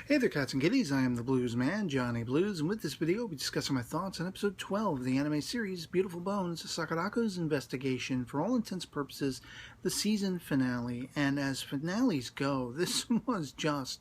Hey there, cats and kitties. I am the Blues Man, Johnny Blues, and with this video, we'll be discussing my thoughts on episode 12 of the anime series Beautiful Bones, Sakurako's Investigation, for all intents and purposes, the season finale. And as finales go, this was just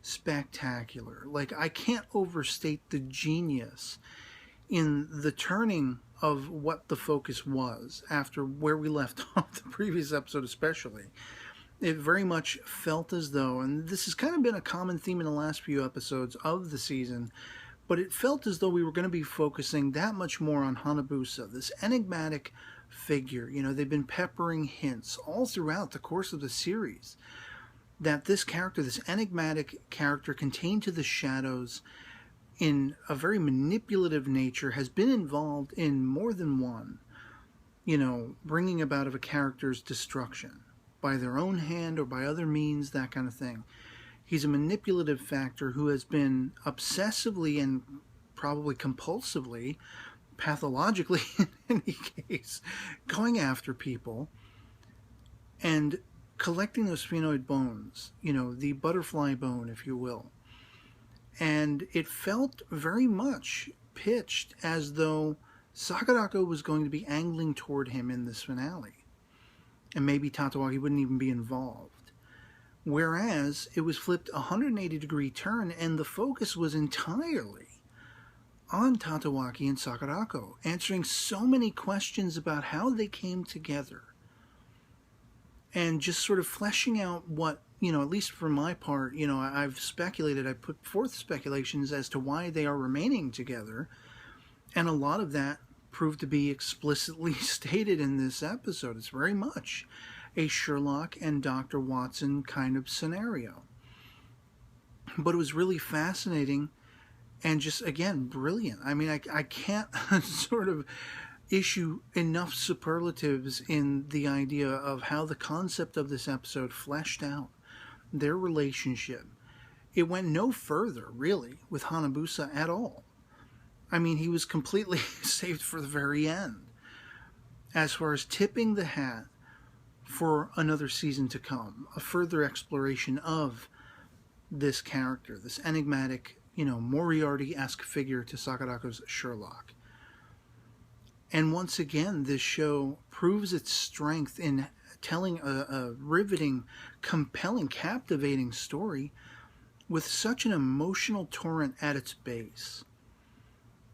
spectacular. Like, I can't overstate the genius in the turning of what the focus was after where we left off the previous episode especially. It very much felt as though, and this has kind of been a common theme in the last few episodes of the season, but it felt as though we were going to be focusing that much more on Hanabusa, this enigmatic figure. You know, they've been peppering hints all throughout the course of the series that this character, this enigmatic character contained to the shadows in a very manipulative nature, has been involved in more than one, bringing about of a character's destruction by their own hand or by other means, that kind of thing. He's a manipulative factor who has been obsessively and probably compulsively, pathologically in any case, going after people and collecting those sphenoid bones, the butterfly bone, if you will. And it felt very much pitched as though Sakurako was going to be angling toward him in this finale. And maybe Tatewaki wouldn't even be involved. Whereas it was flipped a 180-degree turn, and the focus was entirely on Tatewaki and Sakurako, answering so many questions about how they came together. And just sort of fleshing out what, at least for my part, I've speculated, I put forth speculations as to why they are remaining together. And a lot of that proved to be explicitly stated in this episode. It's very much a Sherlock and Dr. Watson kind of scenario. But it was really fascinating and just, again, brilliant. I mean, I can't sort of issue enough superlatives in the idea of how the concept of this episode fleshed out their relationship. It went no further, really, with Hanabusa at all. I mean, he was completely saved for the very end. As far as tipping the hat for another season to come, a further exploration of this character, this enigmatic, Moriarty-esque figure to Sakurako's Sherlock. And once again, this show proves its strength in telling a riveting, compelling, captivating story with such an emotional torrent at its base.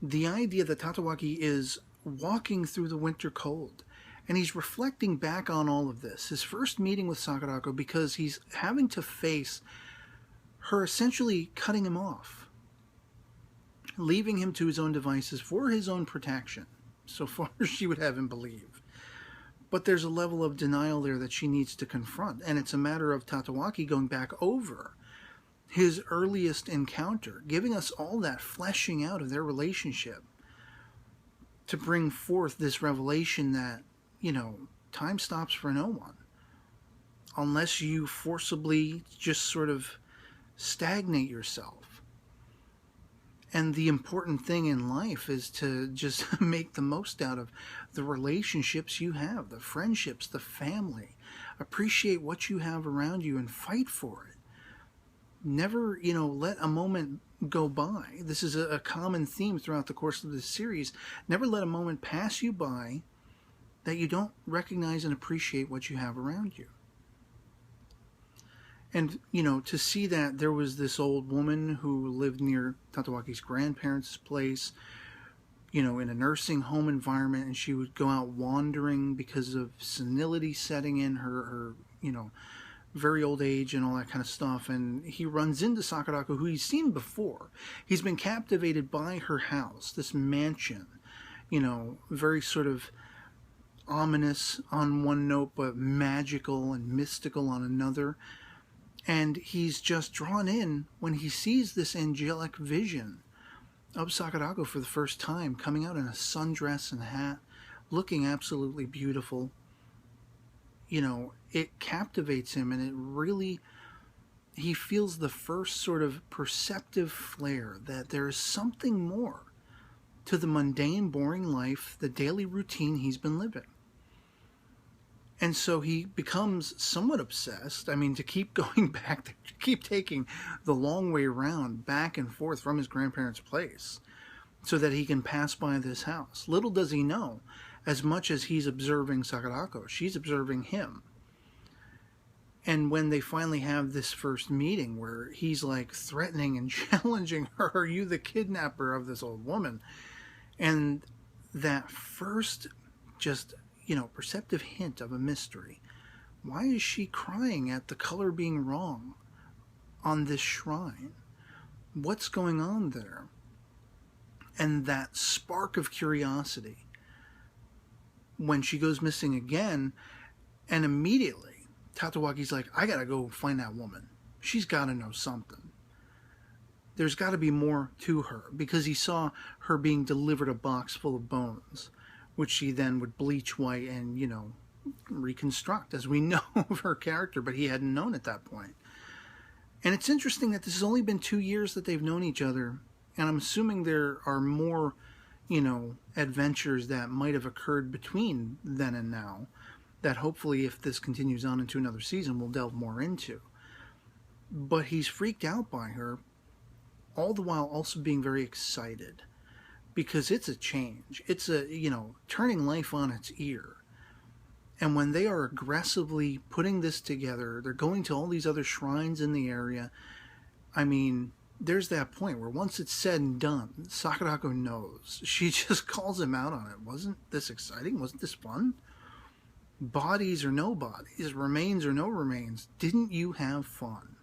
The idea that Tatewaki is walking through the winter cold, and he's reflecting back on all of this, his first meeting with Sakurako, because he's having to face her essentially cutting him off, leaving him to his own devices for his own protection, so far as she would have him believe. But there's a level of denial there that she needs to confront, and it's a matter of Tatewaki going back over his earliest encounter, giving us all that fleshing out of their relationship to bring forth this revelation that, time stops for no one. Unless you forcibly just sort of stagnate yourself. And the important thing in life is to just make the most out of the relationships you have, the friendships, the family. Appreciate what you have around you and fight for it. Never, let a moment go by. This is a common theme throughout the course of this series. Never let a moment pass you by that you don't recognize and appreciate what you have around you. And, to see that there was this old woman who lived near Tatewaki's grandparents' place, in a nursing home environment, and she would go out wandering because of senility setting in, her very old age and all that kind of stuff. And he runs into Sakurako, who he's seen before. He's been captivated by her house, this mansion, very sort of ominous on one note, but magical and mystical on another. And he's just drawn in when he sees this angelic vision of Sakurako for the first time, coming out in a sundress and hat, looking absolutely beautiful. It captivates him, and it really, he feels the first sort of perceptive flare that there is something more to the mundane, boring life, the daily routine he's been living. And so he becomes somewhat obsessed. I mean, to keep going back, to keep taking the long way around, back and forth from his grandparents' place, so that he can pass by this house. Little does he know, as much as he's observing Sakurako, she's observing him. And when they finally have this first meeting where he's like threatening and challenging her, are you the kidnapper of this old woman? And that first just, perceptive hint of a mystery. Why is she crying at the color being wrong on this shrine? What's going on there? And that spark of curiosity when she goes missing again, and immediately Tatawaki's like, I gotta go find that woman. She's gotta know something. There's gotta be more to her, because he saw her being delivered a box full of bones, which she then would bleach white and, reconstruct, as we know of her character, but he hadn't known at that point. And it's interesting that this has only been 2 years that they've known each other, and I'm assuming there are more, adventures that might have occurred between then and now, that hopefully, if this continues on into another season, we'll delve more into. But he's freaked out by her, all the while also being very excited, because it's a change. It's a, turning life on its ear. And when they are aggressively putting this together, they're going to all these other shrines in the area. I mean, there's that point where once it's said and done, Sakurako knows. She just calls him out on it. Wasn't this exciting? Wasn't this fun? Bodies or no bodies, remains or no remains, didn't you have fun?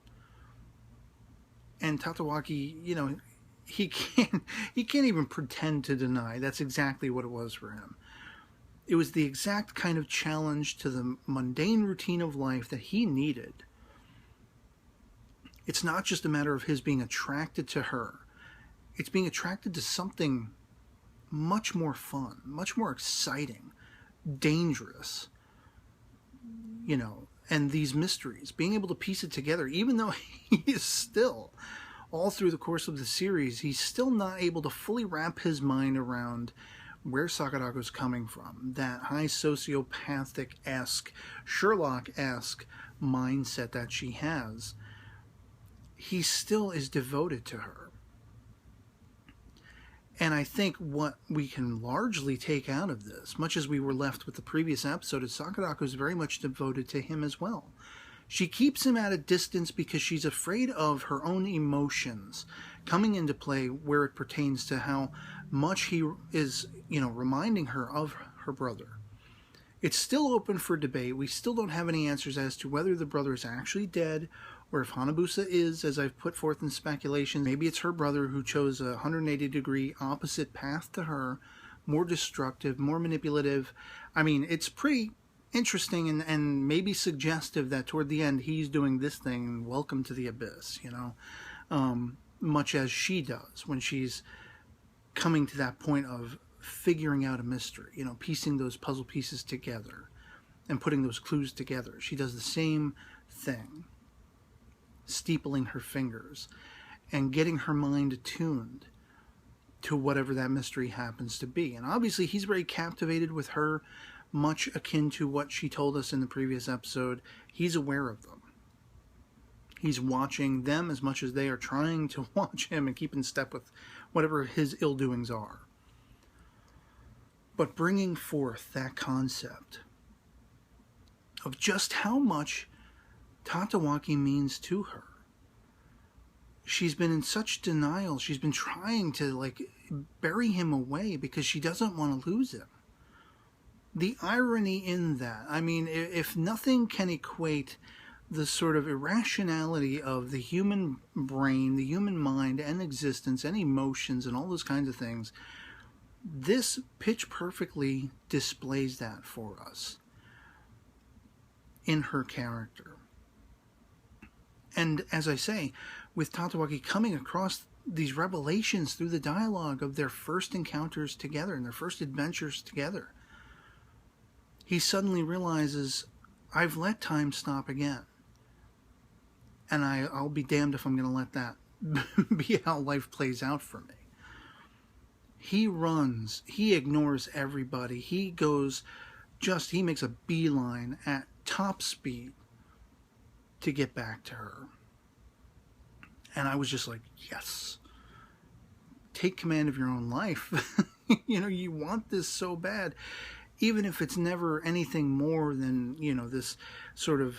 And Tatawaki, he can't even pretend to deny that's exactly what it was for him. It was the exact kind of challenge to the mundane routine of life that he needed. It's not just a matter of his being attracted to her. It's being attracted to something much more fun, much more exciting, dangerous, and these mysteries, being able to piece it together, even though he is still, all through the course of the series, he's still not able to fully wrap his mind around where Sakurako's coming from, that high sociopathic-esque, Sherlock-esque mindset that she has. He still is devoted to her. And I think what we can largely take out of this, much as we were left with the previous episode, is Sakurako is very much devoted to him as well. She keeps him at a distance because she's afraid of her own emotions coming into play where it pertains to how much he is, reminding her of her brother. It's still open for debate. We still don't have any answers as to whether the brother is actually dead, or if Hanabusa is, as I've put forth in speculation. Maybe it's her brother who chose a 180-degree opposite path to her, more destructive, more manipulative. I mean, it's pretty interesting and maybe suggestive that toward the end he's doing this thing, welcome to the abyss, much as she does when she's coming to that point of figuring out a mystery, piecing those puzzle pieces together and putting those clues together. She does the same thing, steepling her fingers and getting her mind attuned to whatever that mystery happens to be. And obviously he's very captivated with her, much akin to what she told us in the previous episode. He's aware of them. He's watching them as much as they are trying to watch him and keep in step with whatever his ill-doings are. But bringing forth that concept of just how much Tatawaki means to her. She's been in such denial. She's been trying to, bury him away because she doesn't want to lose him. The irony in that, I mean, if nothing can equate the sort of irrationality of the human brain, the human mind and existence and emotions and all those kinds of things, this pitch perfectly displays that for us in her character. And as I say, with Tatawaki coming across these revelations through the dialogue of their first encounters together and their first adventures together, he suddenly realizes, I've let time stop again. And I'll be damned if I'm going to let that be how life plays out for me. He runs, he ignores everybody, he goes he makes a beeline at top speed to get back to her. And I was just like, yes, take command of your own life. You want this so bad, even if it's never anything more than, this sort of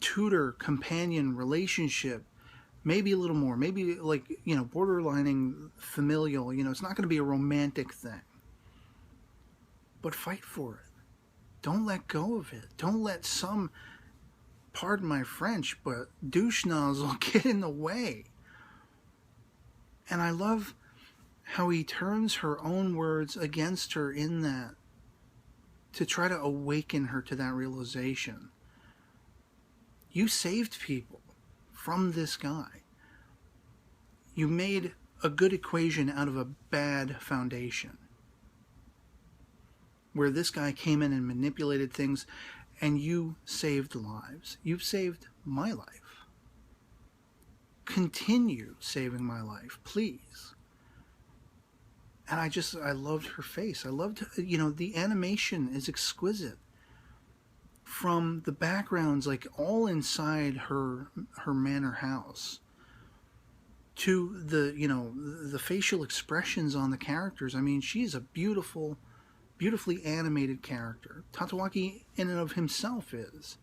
tutor companion relationship. Maybe a little more, maybe like, borderlining familial. It's not going to be a romantic thing, but fight for it. Don't let go of it. Don't let some, pardon my French, but douche nozzle get in the way. And I love how he turns her own words against her in that, to try to awaken her to that realization. You saved people from this guy. You made a good equation out of a bad foundation, where this guy came in and manipulated things, and you saved lives. You've saved my life. Continue saving my life, please. And I loved her face. I loved, the animation is exquisite. From the backgrounds, like all inside her manor house, to the facial expressions on the characters. I mean, she is a beautifully animated character. Tatewaki in and of himself is.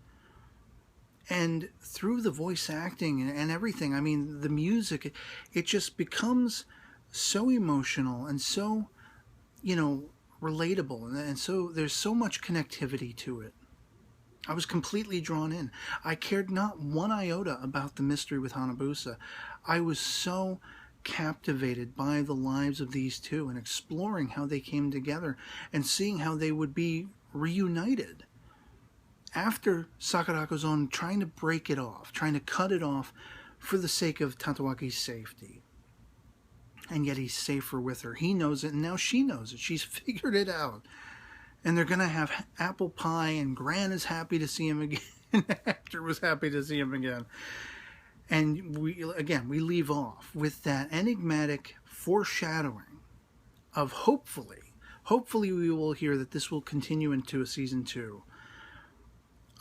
And through the voice acting and everything, I mean, the music, it just becomes so emotional and so, relatable. And so there's so much connectivity to it. I was completely drawn in. I cared not one iota about the mystery with Hanabusa. I was so captivated by the lives of these two and exploring how they came together and seeing how they would be reunited after Sakurako-san trying to break it off, trying to cut it off for the sake of Tatewaki's safety. And yet he's safer with her. He knows it, and now she knows it. She's figured it out. And they're going to have apple pie, and Gran is happy to see him again. Hector was happy to see him again. And we leave off with that enigmatic foreshadowing of hopefully we will hear that this will continue into a season 2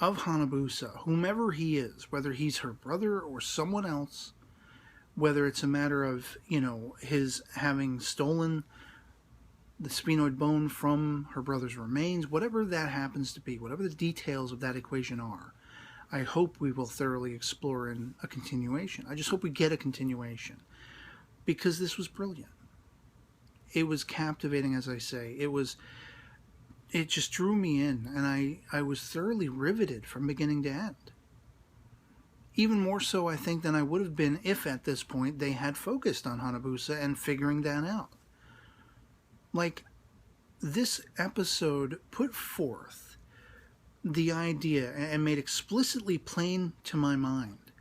of Hanabusa, whomever he is, whether he's her brother or someone else, whether it's a matter of, his having stolen the sphenoid bone from her brother's remains, whatever that happens to be, whatever the details of that equation are, I hope we will thoroughly explore in a continuation. I just hope we get a continuation, because this was brilliant. It was captivating, as I say. It just drew me in, and I was thoroughly riveted from beginning to end. Even more so, I think, than I would have been if at this point they had focused on Hanabusa and figuring that out. Like, this episode put forth the idea and made explicitly plain to my mind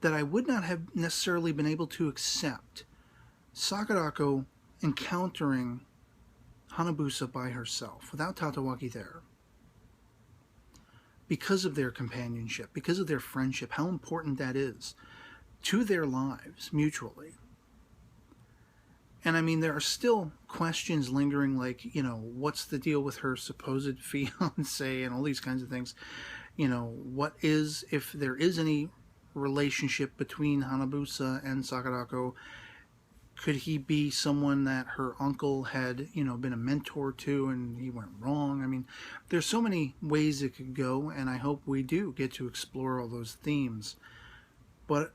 that I would not have necessarily been able to accept Sakurako encountering Hanabusa by herself, without Tatewaki there. Because of their companionship, because of their friendship, how important that is to their lives mutually. And I mean, there are still questions lingering, like, what's the deal with her supposed fiance and all these kinds of things. What is, if there is any relationship between Hanabusa and Sakurako, could he be someone that her uncle had, been a mentor to and he went wrong? I mean, there's so many ways it could go, and I hope we do get to explore all those themes. But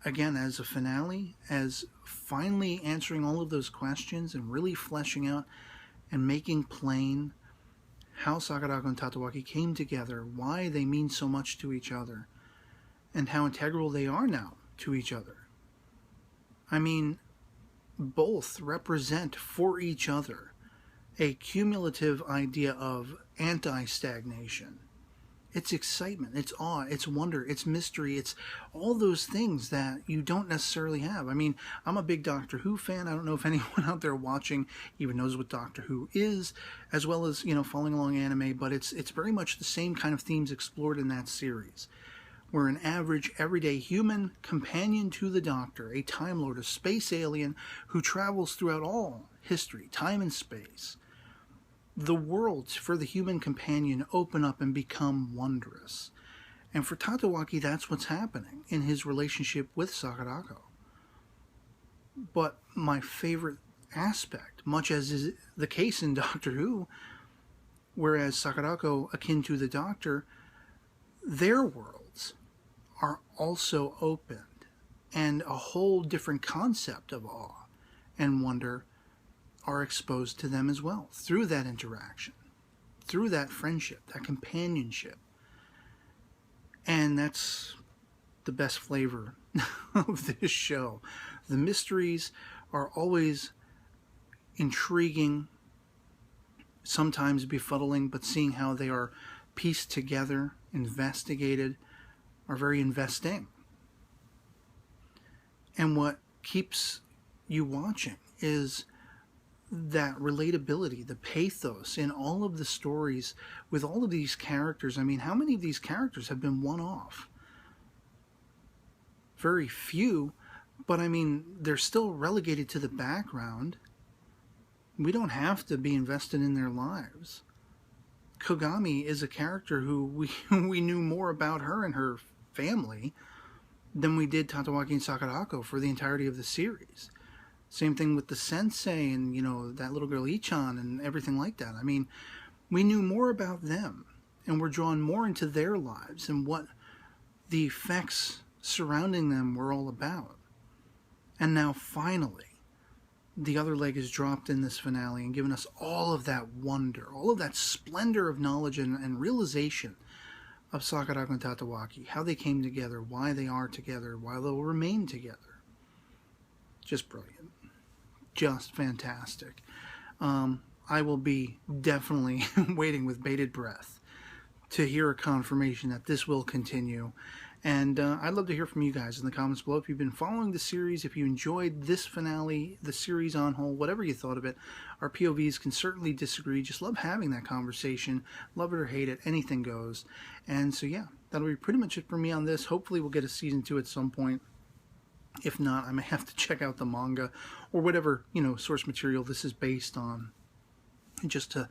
again, as a finale, as finally answering all of those questions and really fleshing out and making plain how Sakurako and Tatewaki came together, why they mean so much to each other, and how integral they are now to each other. I mean, both represent for each other a cumulative idea of anti-stagnation. It's excitement, it's awe, it's wonder, it's mystery, it's all those things that you don't necessarily have. I mean, I'm a big Doctor Who fan. I don't know if anyone out there watching even knows what Doctor Who is, as well as, following along anime, but it's very much the same kind of themes explored in that series. We're an average, everyday human companion to the Doctor, a Time Lord, a space alien who travels throughout all history, time and space, the worlds for the human companion open up and become wondrous. And for Tatewaki, that's what's happening in his relationship with Sakurako. But my favorite aspect, much as is the case in Doctor Who, whereas Sakurako, akin to the Doctor, their worlds are also opened, and a whole different concept of awe and wonder are exposed to them as well through that interaction, through that friendship, that companionship. And that's the best flavor of this show. The mysteries are always intriguing, sometimes befuddling, but seeing how they are pieced together, investigated, are very investing. And what keeps you watching is that relatability, the pathos in all of the stories with all of these characters. I mean, how many of these characters have been one-off? Very few, but I mean, they're still relegated to the background. We don't have to be invested in their lives. Kogami is a character who we knew more about her and her family than we did Tatewaki and Sakurako for the entirety of the series. Same thing with the sensei and, you know, that little girl Ichan and everything like that. I mean, we knew more about them and were drawn more into their lives and what the effects surrounding them were all about. And now finally, the other leg is dropped in this finale and given us all of that wonder, all of that splendor of knowledge and realization of Sakurako and Tatewaki, how they came together, why they are together, why they'll remain together. Just brilliant. Just fantastic. I will be definitely waiting with bated breath to hear a confirmation that this will continue. And I'd love to hear from you guys in the comments below. If you've been following the series, if you enjoyed this finale, the series on whole, whatever you thought of it, our POVs can certainly disagree. Just love having that conversation. Love it or hate it, anything goes. And so yeah, that'll be pretty much it for me on this. Hopefully we'll get a season 2 at some point. If not, I may have to check out the manga or whatever, you know, source material this is based on, just to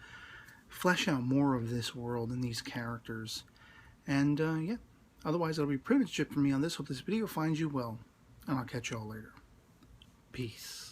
flesh out more of this world and these characters. And yeah, otherwise that'll be pretty much it for me on this. Hope this video finds you well, and I'll catch you all later. Peace.